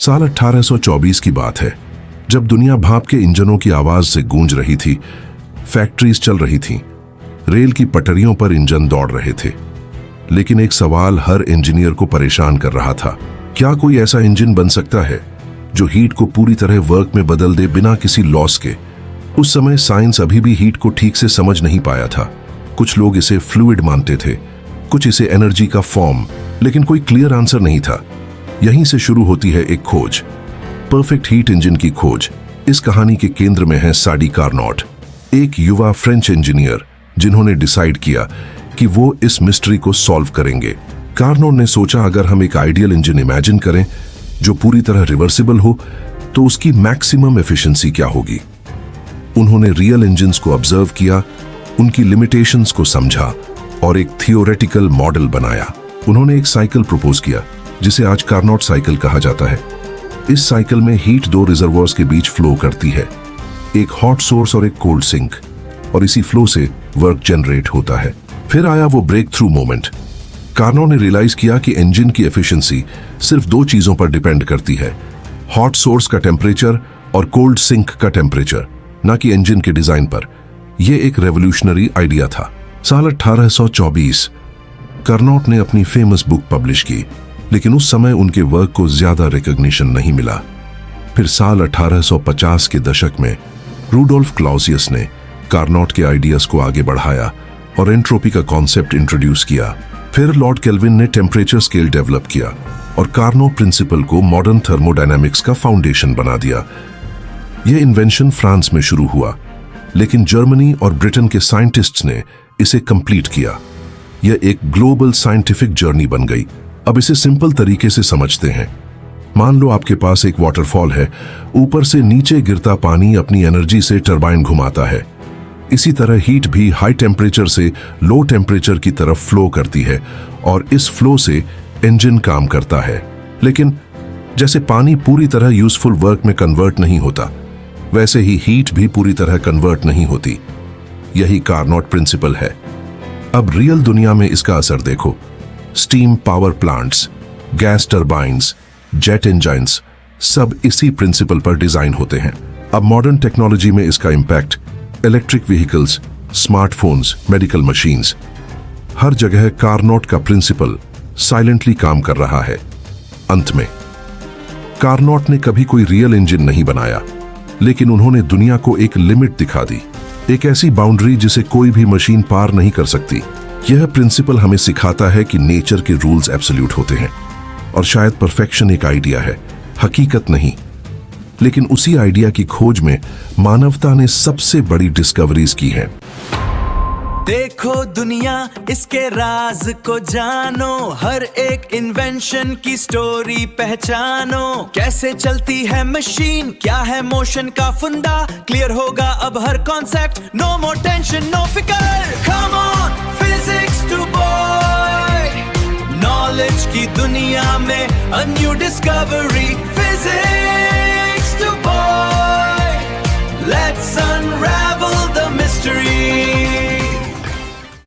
साल 1824 की बात है, जब दुनिया भाप के इंजनों की आवाज से गूंज रही थी, फैक्ट्रीज चल रही थीं, रेल की पटरियों पर इंजन दौड़ रहे थे। लेकिन एक सवाल हर इंजीनियर को परेशान कर रहा था। क्या कोई ऐसा इंजन बन सकता है जो हीट को पूरी तरह वर्क में बदल दे बिना किसी लॉस के? उस समय साइंस अभी भी हीट को ठीक से समझ नहीं पाया था। कुछ लोग इसे फ्लूइड मानते थे, कुछ इसे एनर्जी का फॉर्म, लेकिन कोई क्लियर आंसर नहीं था। यहीं से शुरू होती है एक खोज, परफेक्ट हीट इंजन की खोज। इस कहानी के केंद्र में है साडी कार्नोट, एक युवा फ्रेंच इंजीनियर जिन्होंने डिसाइड किया कि वो इस मिस्ट्री को सॉल्व करेंगे। कार्नोट ने सोचा, अगर हम एक आइडियल इंजन इमेजिन करें जो पूरी तरह रिवर्सिबल हो, तो उसकी मैक्सिमम एफिशिएंसी क्या होगी। उन्होंने रियल इंजन्स को ऑब्जर्व किया, उनकी लिमिटेशंस को समझा और एक थियोरेटिकल मॉडल बनाया। उन्होंने एक साइकिल प्रपोज किया जिसे आज कार्नोट साइकिल कहा जाता है। इस साइकिल में हीट दो रिजर्वॉयर्स के बीच फ्लो करती है, एक हॉट सोर्स और एक कोल्ड सिंक, और इसी फ्लो से वर्क जनरेट होता है। फिर आया वो ब्रेक थ्रू मोमेंट। कार्नोट ने रियलाइज किया कि इंजन की एफिशिएंसी सिर्फ दो चीजों पर डिपेंड करती है, हॉट सोर्स का टेम्परेचर और कोल्ड सिंक का टेम्परेचर, ना कि इंजन के डिजाइन पर। यह एक रेवोल्यूशनरी आइडिया था। साल 1824 कार्नोट ने अपनी फेमस बुक पब्लिश की, लेकिन उस समय उनके वर्क को ज्यादा रिकॉग्निशन नहीं मिला। फिर साल 1850 के दशक में रूडोल्फ क्लॉजियस ने कार्नोट के आइडियाज को आगे बढ़ाया और एंट्रोपी का कॉन्सेप्ट इंट्रोड्यूस किया। फिर लॉर्ड केल्विन ने टेम्परेचर स्केल डेवलप किया और कार्नोट प्रिंसिपल को मॉडर्न थर्मोडायनामिक्स का फाउंडेशन बना दिया। यह इन्वेंशन फ्रांस में शुरू हुआ, लेकिन जर्मनी और ब्रिटेन के साइंटिस्ट्स ने इसे कंप्लीट किया। यह एक ग्लोबल साइंटिफिक जर्नी बन गई। अब इसे सिंपल तरीके से समझते हैं। मान लो आपके पास एक वाटरफॉल है, ऊपर से नीचे गिरता पानी अपनी एनर्जी से टरबाइन घुमाता है। इसी तरह हीट भी हाई टेम्परेचर से लो टेम्परेचर की तरफ फ्लो करती है और इस फ्लो से इंजन काम करता है। लेकिन जैसे पानी पूरी तरह यूजफुल वर्क में कन्वर्ट नहीं होता, वैसे ही हीट भी पूरी तरह कन्वर्ट नहीं होती। यही कार्नोट प्रिंसिपल है। अब रियल दुनिया में इसका असर देखो। Steam power plants, gas turbines, jet engines, सब इसी प्रिंसिपल पर डिजाइन होते हैं। अब मॉडर्न टेक्नोलॉजी में इसका impact electric vehicles, smartphones, medical machines, हर जगह कार्नोट का प्रिंसिपल साइलेंटली काम कर रहा है। अंत में कार्नोट ने कभी कोई रियल इंजन नहीं बनाया, लेकिन उन्होंने दुनिया को एक लिमिट दिखा दी, एक ऐसी बाउंड्री जिसे कोई भी मशीन पार नहीं कर सकती। यह प्रिंसिपल हमें सिखाता है कि नेचर के रूल्स एब्सोल्यूट होते हैं और शायद परफेक्शन एक आइडिया है, हकीकत नहीं। लेकिन उसी आइडिया की खोज में मानवता ने सबसे बड़ी डिस्कवरीज की हैं। देखो दुनिया, इसके राज को जानो, हर एक इन्वेंशन की स्टोरी पहचानो। कैसे चलती है मशीन, क्या है मोशन का फंडा, क्लियर होगा अब हर concept. No more tension, no फिकर, come on physics to boy. Knowledge की दुनिया में a new discovery, physics to boy. Let's unravel the mystery.